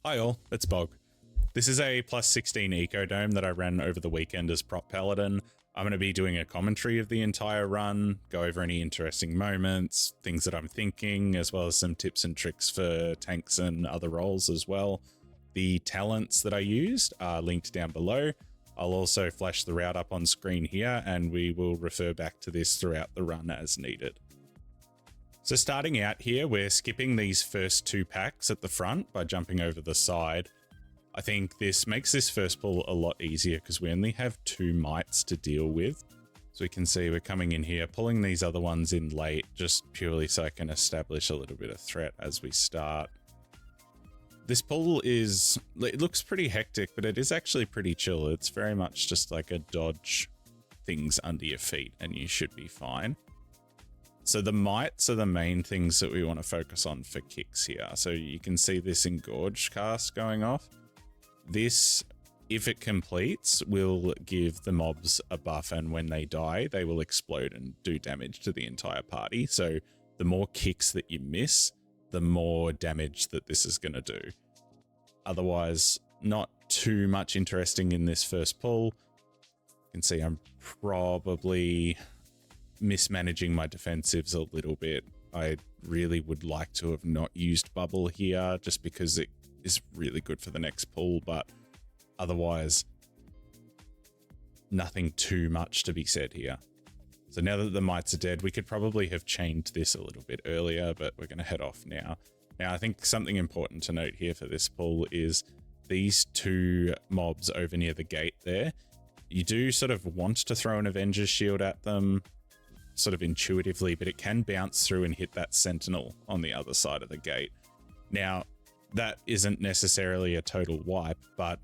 Hi all, it's Bog. This is a plus 16 eco dome that I ran over the weekend as Prot Paladin. I'm going to be doing a commentary of the entire run, go over any interesting moments, things that I'm thinking, as well as some tips and tricks for tanks and other roles as well. The talents that I used are linked down below. I'll also flash the route up on screen here, and we will refer back to this throughout the run as needed. So starting out here, we're skipping these first two packs at the front by jumping over the side. I think this makes this first pull a lot easier because we only have two mites to deal with. So we can see we're coming in here, pulling these other ones in late, just purely so I can establish a little bit of threat as we start. This pull it looks pretty hectic, but it is actually pretty chill. It's very much just like a dodge things under your feet and you should be fine. So the mites are the main things that we want to focus on for kicks here. So you can see this engorge cast going off. This, if it completes, will give the mobs a buff, and when they die, they will explode and do damage to the entire party. So the more kicks that you miss, the more damage that this is going to do. Otherwise, not too much interesting in this first pull. You can see I'm probably mismanaging my defensives a little bit. I really would like to have not used bubble here just because it is really good for the next pull, but otherwise nothing too much to be said here. So now that the mites are dead, we could probably have chained this a little bit earlier, but we're going to head off now. Now I think something important to note here for this pull is these two mobs over near the gate there. You do sort of want to throw an Avenger's Shield at them sort of intuitively, but it can bounce through and hit that Sentinel on the other side of the gate. Now, that isn't necessarily a total wipe, but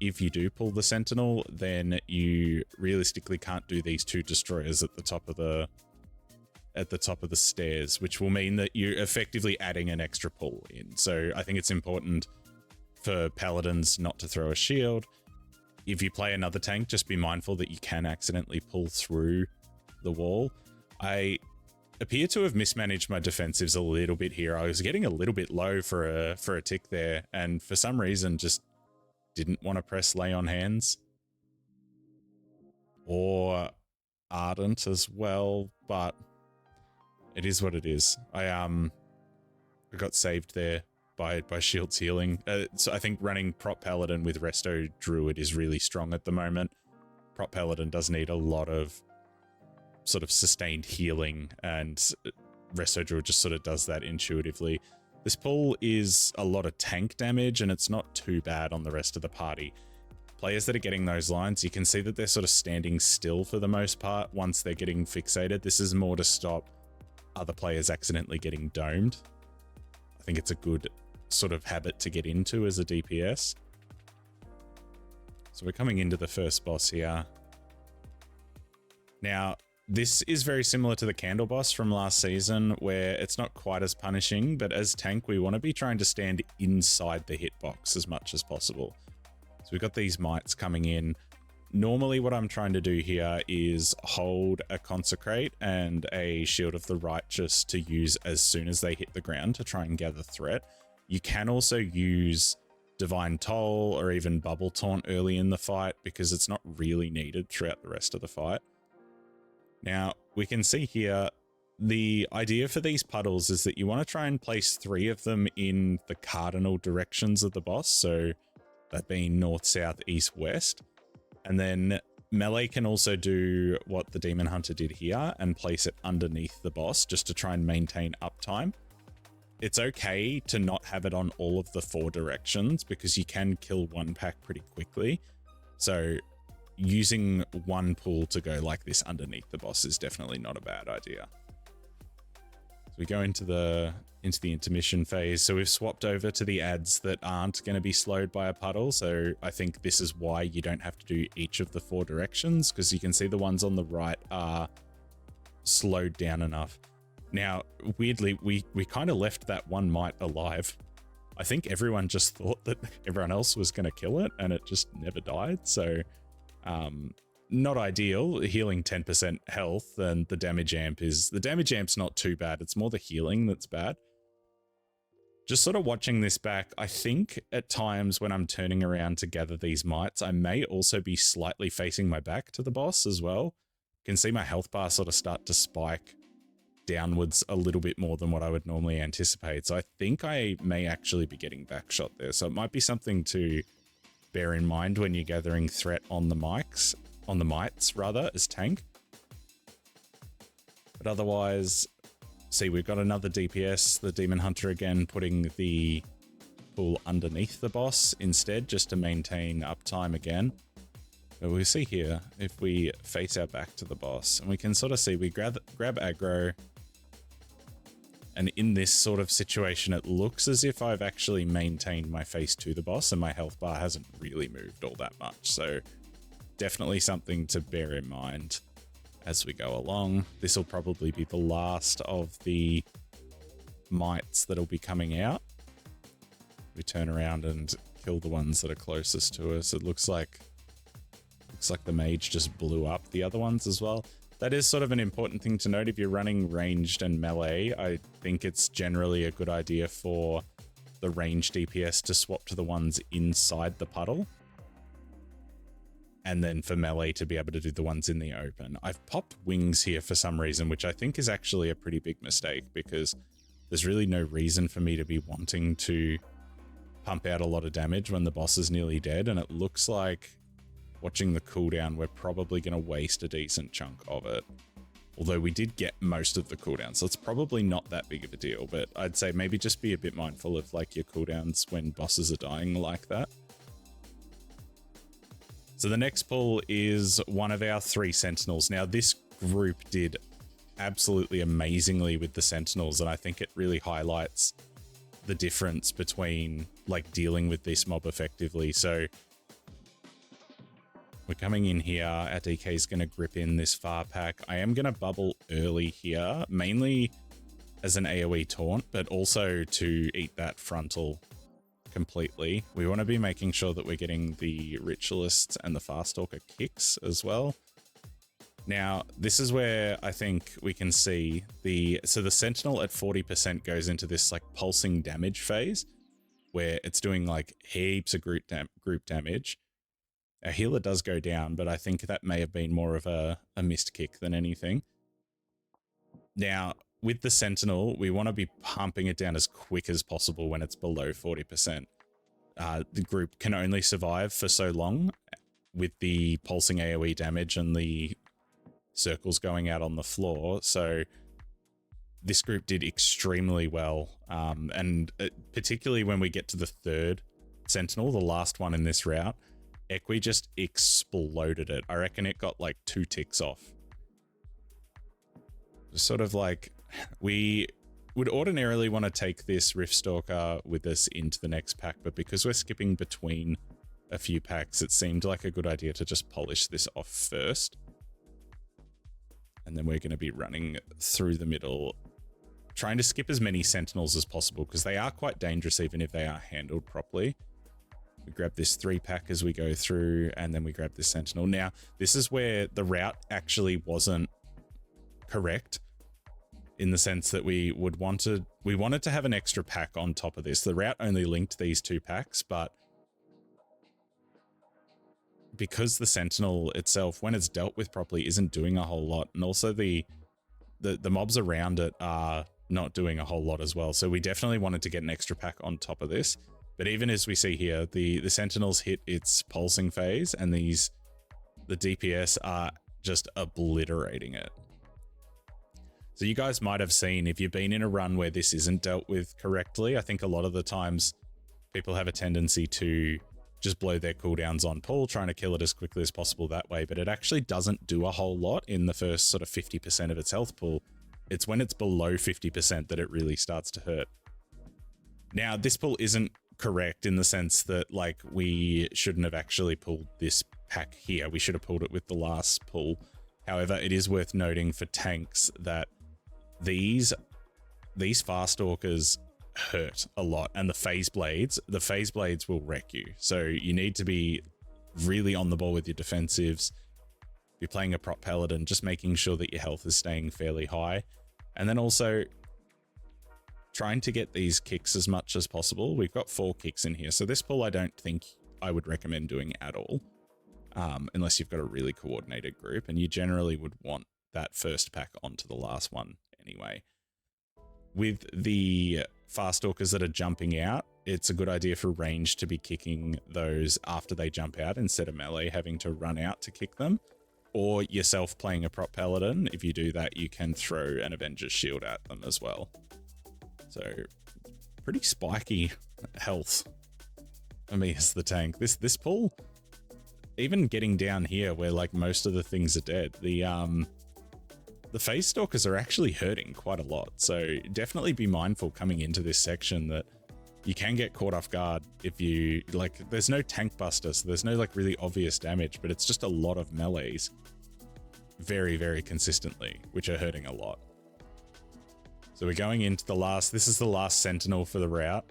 if you do pull the Sentinel, then you realistically can't do these two destroyers at the top of the stairs, which will mean that you're effectively adding an extra pull in. So I think it's important for Paladins not to throw a shield. If you play another tank, just be mindful that you can accidentally pull through the wall. I appear to have mismanaged my defensives a little bit here. I was getting a little bit low for a tick there, and for some reason just didn't want to press lay on hands. Or ardent as well, but it is what it is. I got saved there by Shield's healing. So I think running Prot Paladin with Resto Druid is really strong at the moment. Prot Paladin does need a lot of sort of sustained healing, and Resto Druid just sort of does that intuitively. This pull is a lot of tank damage, and it's not too bad on the rest of the party. Players that are getting those lines, you can see that they're sort of standing still for the most part once they're getting fixated. This is more to stop other players accidentally getting domed. I think it's a good sort of habit to get into as a DPS. So we're coming into the first boss here. Now, this is very similar to the Candle boss from last season, where it's not quite as punishing, but as tank, we want to be trying to stand inside the hitbox as much as possible. So we've got these mites coming in. Normally what I'm trying to do here is hold a Consecrate and a Shield of the Righteous to use as soon as they hit the ground to try and gather threat. You can also use Divine Toll or even Bubble Taunt early in the fight because it's not really needed throughout the rest of the fight. Now, we can see here, the idea for these puddles is that you want to try and place 3 of them in the cardinal directions of the boss, so that being north, south, east, west. And then melee can also do what the Demon Hunter did here and place it underneath the boss just to try and maintain uptime. It's okay to not have it on all of the 4 directions because you can kill one pack pretty quickly. So using one pull to go like this underneath the boss is definitely not a bad idea. So we go into the intermission phase. So we've swapped over to the ads that aren't going to be slowed by a puddle. So I think this is why you don't have to do each of the 4 directions, because you can see the ones on the right are slowed down enough. Now, weirdly, we kind of left that one mite alive. I think everyone just thought that everyone else was going to kill it and it just never died. So not ideal, healing 10% health, and the damage amp's not too bad. It's more the healing that's bad. Just sort of watching this back, I think at times when I'm turning around to gather these mites, I may also be slightly facing my back to the boss as well. You can see my health bar sort of start to spike downwards a little bit more than what I would normally anticipate. So I think I may actually be getting backshot there. So it might be something to bear in mind when you're gathering threat on the mites rather, as tank. But otherwise, see, we've got another DPS, the Demon Hunter again, putting the pool underneath the boss instead, just to maintain uptime again. But we'll see here, if we face our back to the boss, and we can sort of see, we grab aggro, and in this sort of situation, it looks as if I've actually maintained my face to the boss, and my health bar hasn't really moved all that much. So definitely something to bear in mind as we go along. This will probably be the last of the mites that'll be coming out. We turn around and kill the ones that are closest to us. It looks like the mage just blew up the other ones as well. That is sort of an important thing to note. If you're running ranged and melee, I think it's generally a good idea for the ranged DPS to swap to the ones inside the puddle, and then for melee to be able to do the ones in the open. I've popped wings here for some reason, which I think is actually a pretty big mistake, because there's really no reason for me to be wanting to pump out a lot of damage when the boss is nearly dead, and it looks like, watching the cooldown, we're probably going to waste a decent chunk of it. Although we did get most of the cooldown, so it's probably not that big of a deal, but I'd say maybe just be a bit mindful of like your cooldowns when bosses are dying like that. So the next pull is one of our 3 Sentinels. Now this group did absolutely amazingly with the Sentinels, and I think it really highlights the difference between like dealing with this mob effectively. So we're coming in here, our DK is going to grip in this far pack. I am going to bubble early here, mainly as an AoE taunt, but also to eat that frontal completely. We want to be making sure that we're getting the Ritualists and the Farstalker kicks as well. Now, this is where I think we can see the Sentinel at 40% goes into this like pulsing damage phase, where it's doing like heaps of group damage. Our healer does go down, but I think that may have been more of a missed kick than anything. Now, with the Sentinel, we want to be pumping it down as quick as possible when it's below 40%. The group can only survive for so long with the pulsing AoE damage and the circles going out on the floor. So this group did extremely well. And particularly when we get to the 3rd Sentinel, the last one in this route, Equi just exploded it. I reckon it got like 2 ticks off. Sort of like, we would ordinarily want to take this Riftstalker with us into the next pack, but because we're skipping between a few packs, it seemed like a good idea to just polish this off first. And then we're going to be running through the middle, trying to skip as many Sentinels as possible, because they are quite dangerous even if they are handled properly. We grab this 3-pack as we go through, and then we grab this Sentinel. Now, this is where the route actually wasn't correct, in the sense that we wanted to have an extra pack on top of this. The route only linked these 2 packs, but because the Sentinel itself, when it's dealt with properly, isn't doing a whole lot, and also the mobs around it are not doing a whole lot as well. So we definitely wanted to get an extra pack on top of this. But even as we see here, the Sentinels hit its pulsing phase, and the DPS are just obliterating it. So you guys might have seen, if you've been in a run where this isn't dealt with correctly, I think a lot of the times people have a tendency to just blow their cooldowns on pull, trying to kill it as quickly as possible that way, but it actually doesn't do a whole lot in the first sort of 50% of its health pool. It's when it's below 50% that it really starts to hurt. Now, this pull isn't correct in the sense that, like, we shouldn't have actually pulled this pack here. We should have pulled it with the last pull. However, it is worth noting for tanks that these Farstalkers hurt a lot, and the phase blades will wreck you. So you need to be really on the ball with your defensives. If you're playing a Prot Paladin, just making sure that your health is staying fairly high. And then also, trying to get these kicks as much as possible. We've got 4 kicks in here, so this pull I don't think I would recommend doing at all, unless you've got a really coordinated group, and you generally would want that first pack onto the last one anyway. With the fast orcas that are jumping out, it's a good idea for range to be kicking those after they jump out instead of melee having to run out to kick them. Or yourself playing a prop paladin, if you do that, you can throw an Avenger's Shield at them as well. So, pretty spiky health for me as the tank. This pull, even getting down here where like most of the things are dead, the phase stalkers are actually hurting quite a lot. So definitely be mindful coming into this section that you can get caught off guard if you, like, there's no tank buster, so there's no like really obvious damage, but it's just a lot of melees very, very consistently, which are hurting a lot. So we're going into this is the last Sentinel for the route.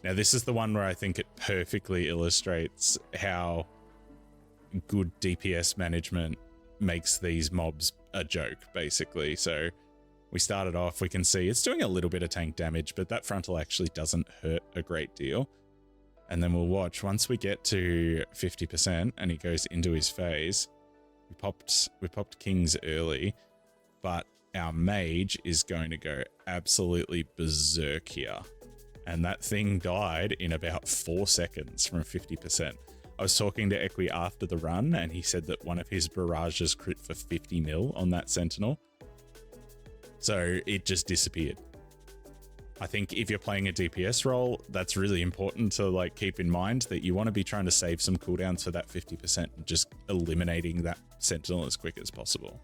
Now this is the one where I think it perfectly illustrates how good DPS management makes these mobs a joke, basically. So we started off, we can see it's doing a little bit of tank damage, but that frontal actually doesn't hurt a great deal. And then we'll watch once we get to 50% and he goes into his phase. We popped Kings early, but our mage is going to go absolutely berserk here. And that thing died in about 4 seconds from 50%. I was talking to Equi after the run, and he said that one of his barrages crit for 50 mil on that Sentinel. So it just disappeared. I think if you're playing a DPS role, that's really important to like keep in mind that you want to be trying to save some cooldowns for that 50% and just eliminating that Sentinel as quick as possible.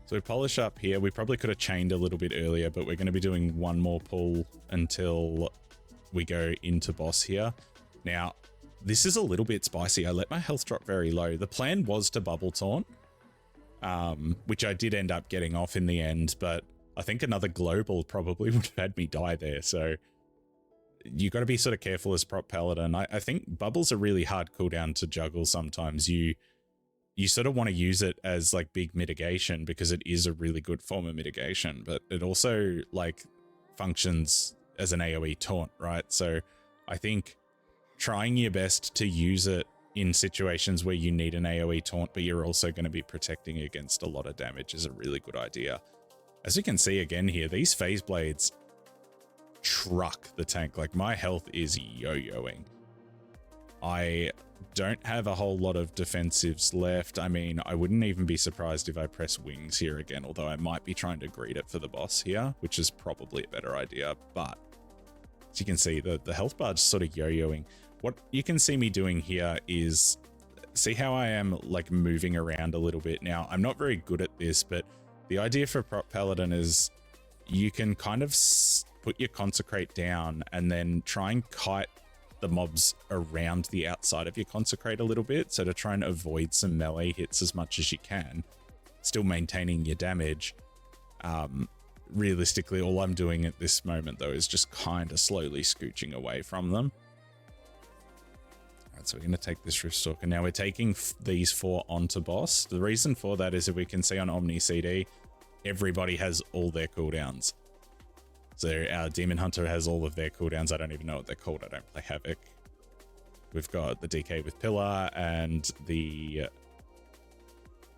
So we polish up here. We probably could have chained a little bit earlier, but we're going to be doing one more pull until we go into boss here. Now, this is a little bit spicy. I let my health drop very low. The plan was to bubble taunt, which I did end up getting off in the end, but I think another global probably would have had me die there. So you got to be sort of careful as prop paladin. I think bubbles are really hard cooldown to juggle sometimes. You sort of want to use it as like big mitigation because it is a really good form of mitigation, but it also like functions as an AoE taunt, right? So I think trying your best to use it in situations where you need an AoE taunt, but you're also going to be protecting against a lot of damage is a really good idea. As you can see again here, these phase blades truck the tank. Like my health is yo-yoing. I don't have a whole lot of defensives left. I mean, I wouldn't even be surprised if I press wings here again, although I might be trying to greed it for the boss here, which is probably a better idea. But as you can see, the health bar is sort of yo-yoing. What you can see me doing here is, see how I am like moving around a little bit. Now, I'm not very good at this, but the idea for Prot Paladin is you can kind of put your Consecrate down and then try and kite the mobs around the outside of your Consecrate a little bit, so to try and avoid some melee hits as much as you can, still maintaining your damage. Realistically, all I'm doing at this moment though is just kind of slowly scooching away from them. Alright, so we're going to take this Riftstalker. Now we're taking these 4 onto boss. The reason for that is, if we can see on Omni CD, everybody has all their cooldowns. So our Demon Hunter has all of their cooldowns. I don't even know what they're called. I don't play Havoc. We've got the DK with Pillar and the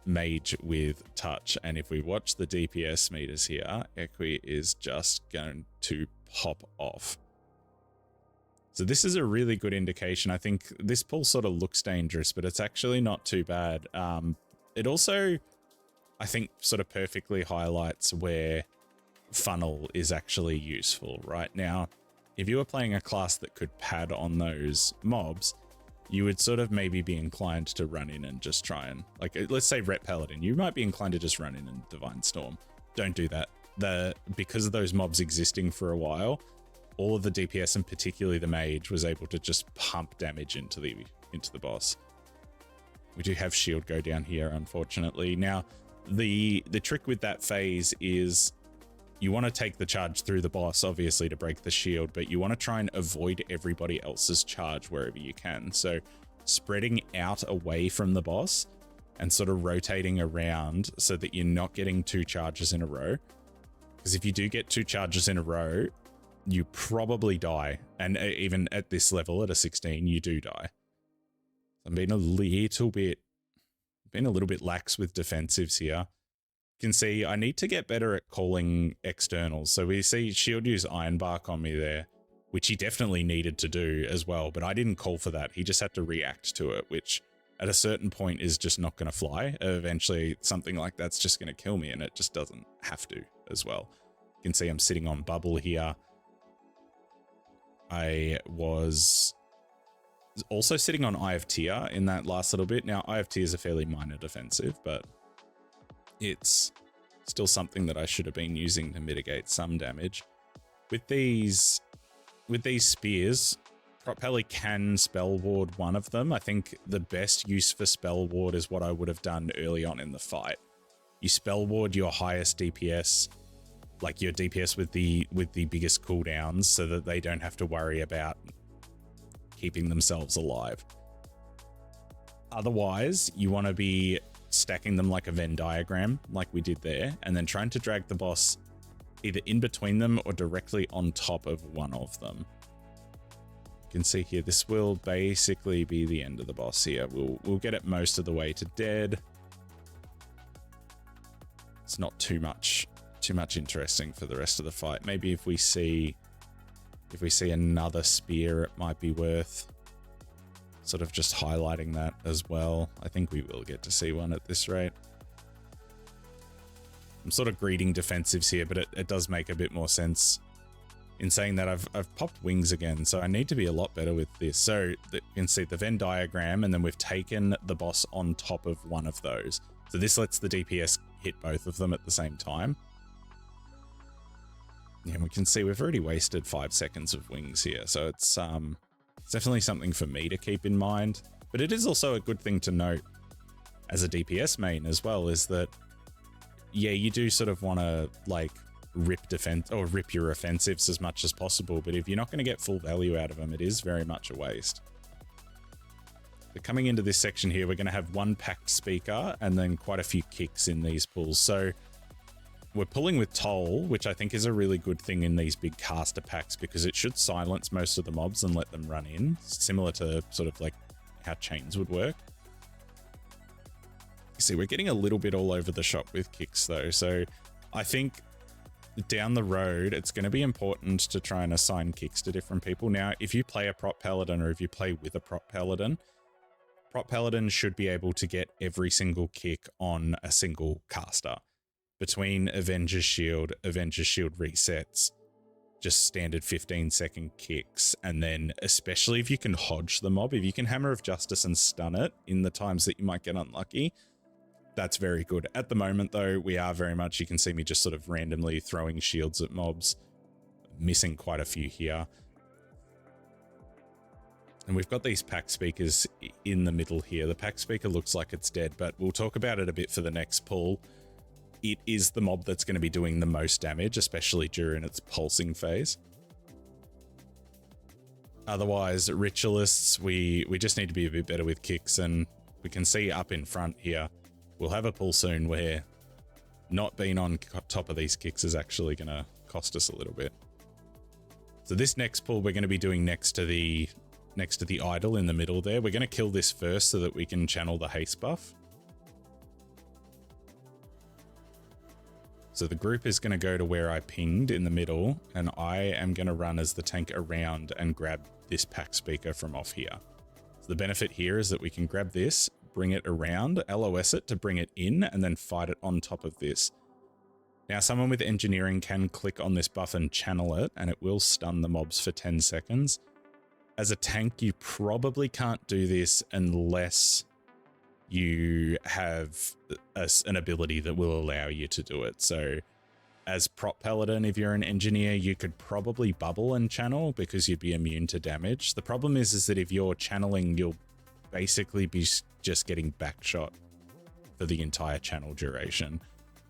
Mage with Touch. And if we watch the DPS meters here, Equi is just going to pop off. So this is a really good indication. I think this pull sort of looks dangerous, but it's actually not too bad. It also, I think, sort of perfectly highlights where funnel is actually useful. Right now, if you were playing a class that could pad on those mobs, you would sort of maybe be inclined to run in and just try and, like, let's say Ret Paladin, you might be inclined to just run in and Divine Storm. Don't do that. Because of those mobs existing for a while, all of the DPS and particularly the mage was able to just pump damage into the boss. We do have shield go down here, unfortunately. Now, the trick with that phase is you want to take the charge through the boss, obviously, to break the shield, but you want to try and avoid everybody else's charge wherever you can. So spreading out away from the boss and sort of rotating around so that you're not getting 2 charges in a row Because if you do get 2 charges in a row, you probably die. And even at this level, at a 16, you do die. I'm being a little bit lax with defensives here. You can see I need to get better at calling externals. So we see Shield use Ironbark on me there, which he definitely needed to do as well, but I didn't call for that. He just had to react to it, which at a certain point is just not going to fly. Eventually, something like that's just going to kill me, and it just doesn't have to as well. You can see I'm sitting on bubble here. I was also sitting on Eye of Tear in that last little bit. Now, Eye of Tear is a fairly minor defensive, but it's still something that I should have been using to mitigate some damage. With these spears, Prot Pally can spell ward one of them. I think the best use for spell ward is what I would have done early on in the fight. You spell ward your highest DPS, like your DPS with the biggest cooldowns, so that they don't have to worry about keeping themselves alive. Otherwise, you want to be stacking them like a Venn diagram, like we did there, and then trying to drag the boss either in between them or directly on top of one of them. You can see here, this will basically be the end of the boss here. We'll get it most of the way to dead. It's not too much interesting for the rest of the fight. Maybe if we see another spear, it might be worth sort of just highlighting that as well. I think we will get to see one at this rate. I'm sort of greeting defensives here, but it does make a bit more sense in saying that I've popped wings again, so I need to be a lot better with this. So you can see the Venn diagram, and then we've taken the boss on top of one of those. So this lets the DPS hit both of them at the same time. Yeah, we can see we've already wasted 5 seconds of wings here, so it's definitely something for me to keep in mind. But it is also a good thing to note as a DPS main as well, is that, yeah, you do sort of want to like rip defense or rip your offensives as much as possible, but if you're not going to get full value out of them, it is very much a waste. But coming into this section here, we're going to have one packed speaker and then quite a few kicks in these pulls. So we're pulling with Toll, which I think is a really good thing in these big caster packs, because it should silence most of the mobs and let them run in, similar to sort of like how chains would work. You see, we're getting a little bit all over the shop with kicks though, so I think down the road, it's going to be important to try and assign kicks to different people. Now, if you play a Prot Paladin, or if you play with a Prot Paladin should be able to get every single kick on a single caster. Between Avenger's Shield resets, just standard 15-second kicks, and then especially if you can hodge the mob, if you can Hammer of Justice and stun it in the times that you might get unlucky, that's very good. At the moment though, we are very much, you can see me just sort of randomly throwing shields at mobs, missing quite a few here. And we've got these pack speakers in the middle here. The pack speaker looks like it's dead, but we'll talk about it a bit for the next pull. It is the mob that's going to be doing the most damage, especially during its pulsing phase. Otherwise, Ritualists, we just need to be a bit better with kicks, and we can see up in front here, we'll have a pull soon where not being on top of these kicks is actually going to cost us a little bit. So this next pull we're going to be doing next to the idol in the middle there. We're going to kill this first so that we can channel the haste buff. So the group is going to go to where I pinged in the middle, and I am going to run as the tank around and grab this pack speaker from off here. So the benefit here is that we can grab this, bring it around, LOS it to bring it in, and then fight it on top of this. Now, someone with engineering can click on this buff and channel it, and it will stun the mobs for 10 seconds. As a tank, you probably can't do this unless you have an ability that will allow you to do it. So as Prot Paladin, if you're an engineer, you could probably bubble and channel because you'd be immune to damage. The problem is that if you're channeling, you'll basically be just getting backshot for the entire channel duration.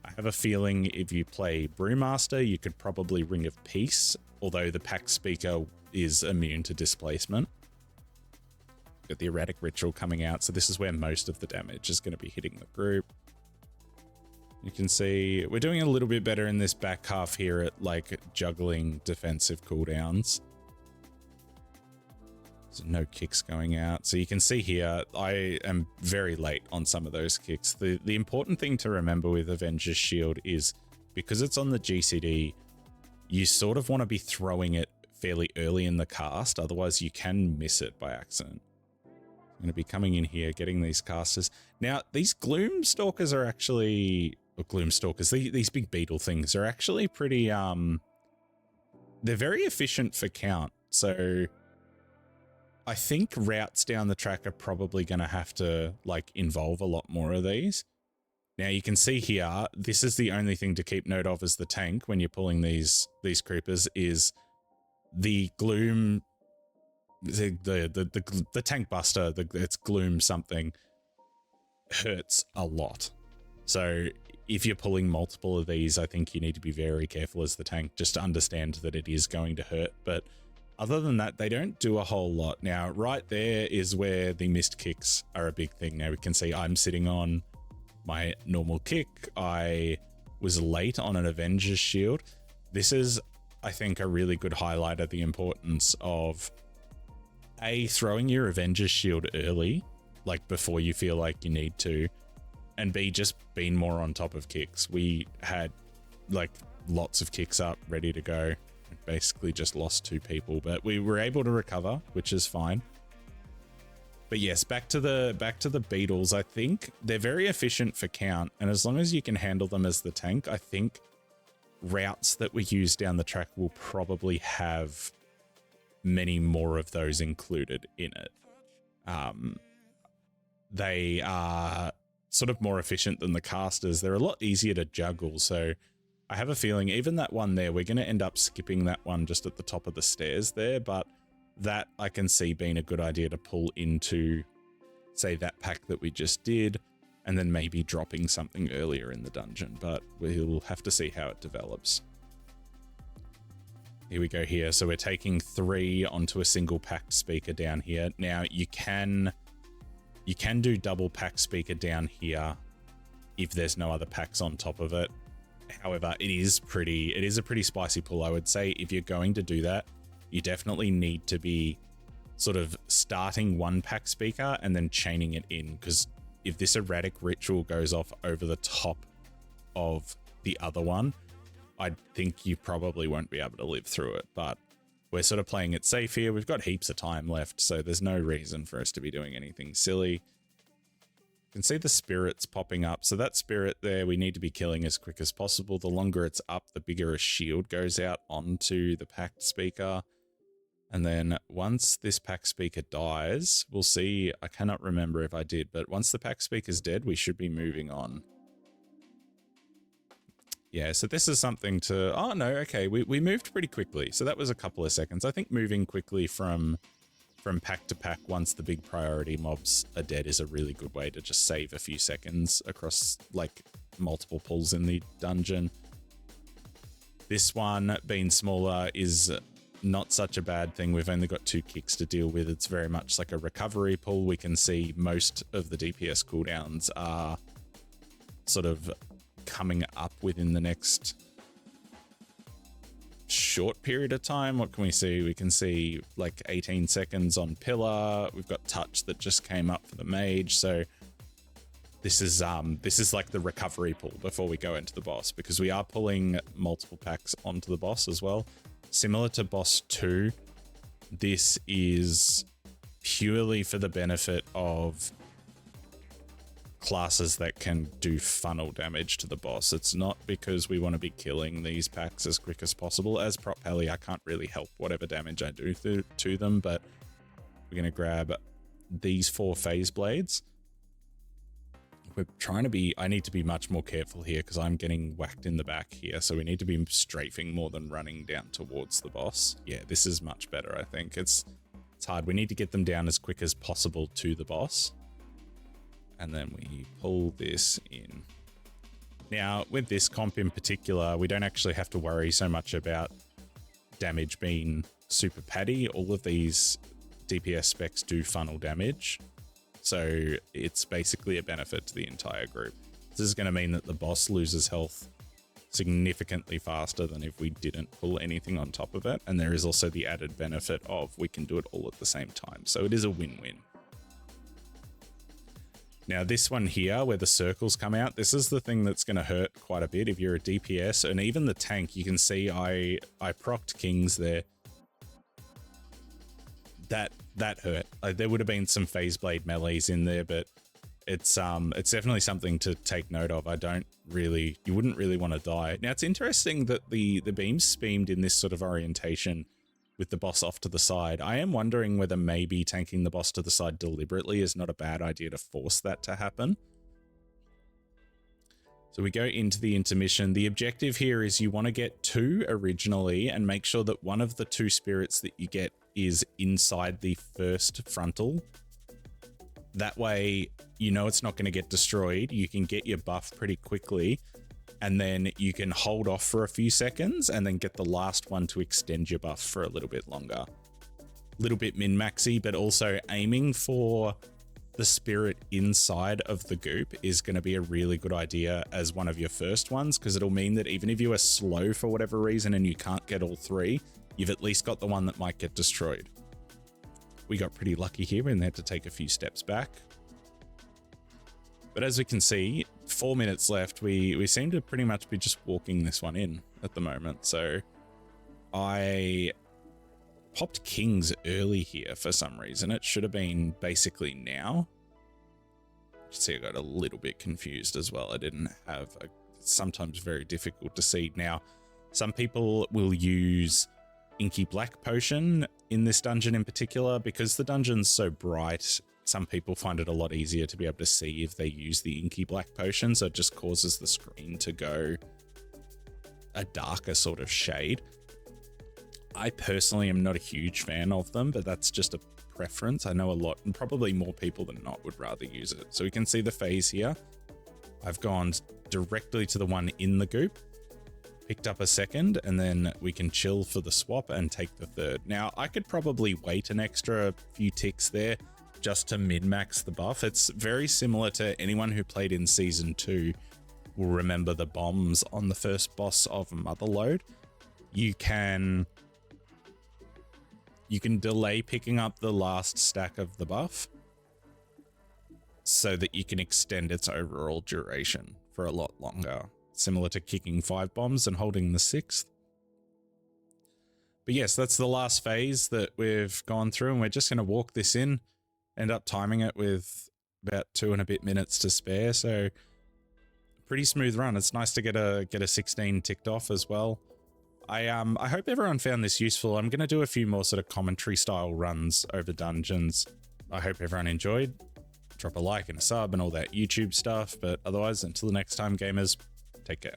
I have a feeling if you play Brewmaster, you could probably Ring of Peace, although the pack speaker is immune to displacement. Got the Erratic Ritual coming out, so this is where most of the damage is going to be hitting the group. You can see we're doing a little bit better in this back half here at like juggling defensive cooldowns. So no kicks going out. So you can see here, I am very late on some of those kicks. The important thing to remember with Avenger's Shield is because it's on the GCD, you sort of want to be throwing it fairly early in the cast. Otherwise you can miss it by accident. I'm going to be coming in here, getting these casters. Now, these Gloom Stalkers are actually... Or Gloom Stalkers, these big beetle things are actually pretty... they're very efficient for count. So I think routes down the track are probably going to have to like involve a lot more of these. Now you can see here, this is the only thing to keep note of as the tank when you're pulling these creepers is the Gloom... The tank buster, it's Gloom something, hurts a lot. So if you're pulling multiple of these, I think you need to be very careful as the tank just to understand that it is going to hurt. But other than that, they don't do a whole lot. Now, right there is where the missed kicks are a big thing. Now we can see I'm sitting on my normal kick. I was late on an Avenger's Shield. This is, I think, a really good highlight of the importance of A, throwing your Avenger's Shield early, like before you feel like you need to, and B, just being more on top of kicks. We had like lots of kicks up, ready to go. Basically just lost 2 people, but we were able to recover, which is fine. But yes, back to the beetles. I think they're very efficient for count, and as long as you can handle them as the tank, I think routes that we use down the track will probably have many more of those included in it. They are sort of more efficient than the casters. They're a lot easier to juggle, so I have a feeling even that one there, we're going to end up skipping that one just at the top of the stairs there, but that I can see being a good idea to pull into, say, that pack that we just did, and then maybe dropping something earlier in the dungeon, but we'll have to see how it develops. Here we go here. So we're taking 3 onto a single packed speaker down here. Now you can do double pack speaker down here if there's no other packs on top of it. However, it is a pretty spicy pull. I would say if you're going to do that, you definitely need to be sort of starting one pack speaker and then chaining it in, because if this erratic ritual goes off over the top of the other one, I think you probably won't be able to live through it. But we're sort of playing it safe here. We've got heaps of time left, so there's no reason for us to be doing anything silly. You can see the spirits popping up. So that spirit there, we need to be killing as quick as possible. The longer it's up, the bigger a shield goes out onto the packed speaker. And then once this pack speaker dies, we'll see. I cannot remember if I did, but once the pack speaker's dead, we should be moving on. Yeah, so this is something to... Oh, no, okay, we moved pretty quickly. So that was a couple of seconds. I think moving quickly from pack to pack once the big priority mobs are dead is a really good way to just save a few seconds across, like, multiple pulls in the dungeon. This one, being smaller, is not such a bad thing. We've only got 2 kicks to deal with. It's very much like a recovery pull. We can see most of the DPS cooldowns are sort of coming up within the next short period of time. What can we see? We can see like 18 seconds on pillar. We've got touch that just came up for the mage. So this is like the recovery pull before we go into the boss, because we are pulling multiple packs onto the boss as well. Similar to boss 2, this is purely for the benefit of classes that can do funnel damage to the boss. It's not because we want to be killing these packs as quick as possible. As Prot Pally, I can't really help whatever damage I do to them, but we're going to grab these 4 phase blades. We're trying to be... I need to be much more careful here because I'm getting whacked in the back here, so we need to be strafing more than running down towards the boss. Yeah, this is much better, I think. It's hard. We need to get them down as quick as possible to the boss. And then we pull this in. Now, with this comp in particular, we don't actually have to worry so much about damage being super paddy. All of these DPS specs do funnel damage, so it's basically a benefit to the entire group. This is going to mean that the boss loses health significantly faster than if we didn't pull anything on top of it. And there is also the added benefit of we can do it all at the same time. So it is a win-win. Now this one here where the circles come out, this is the thing that's going to hurt quite a bit if you're a DPS, and even the tank. You can see I procced Kings there. That hurt. There would have been some phase blade melees in there, but it's definitely something to take note of. You wouldn't really want to die. Now it's interesting that the beam's beamed in this sort of orientation with the boss off to the side. I am wondering whether maybe tanking the boss to the side deliberately is not a bad idea to force that to happen. So we go into the intermission. The objective here is you want to get 2 originally and make sure that one of the 2 spirits that you get is inside the first frontal. That way, you know it's not going to get destroyed. You can get your buff pretty quickly, and then you can hold off for a few seconds and then get the last one to extend your buff for a little bit longer. A little bit min-maxy, but also aiming for the spirit inside of the goop is going to be a really good idea as one of your first ones, because it'll mean that even if you are slow for whatever reason and you can't get all 3, you've at least got the one that might get destroyed. We got pretty lucky here and had to take a few steps back. But as we can see, 4 minutes left. We seem to pretty much be just walking this one in at the moment. So I popped Kings early here for some reason. It should have been basically now. See, I got a little bit confused as well. I didn't have sometimes very difficult to see. Now, some people will use Inky Black Potion in this dungeon in particular, because the dungeon's so bright. Some people find it a lot easier to be able to see if they use the Inky Black Potion, so it just causes the screen to go a darker sort of shade. I personally am not a huge fan of them, but that's just a preference. I know a lot, and probably more people than not would rather use it. So we can see the phase here. I've gone directly to the one in the goop, picked up a second, and then we can chill for the swap and take the third. Now, I could probably wait an extra few ticks there just to min-max the buff. It's very similar to anyone who played in Season 2 will remember the bombs on the first boss of Motherlode. You can delay picking up the last stack of the buff so that you can extend its overall duration for a lot longer. Similar to kicking 5 bombs and holding the 6th. But yes, that's the last phase that we've gone through, and we're just going to walk this in, end up timing it with about 2 and a bit minutes to spare. So pretty smooth run. It's nice to get a 16 ticked off as well. I hope everyone found this useful. I'm going to do a few more sort of commentary style runs over dungeons. I hope everyone enjoyed. Drop a like and a sub and all that YouTube stuff. But otherwise, until the next time, gamers, take care.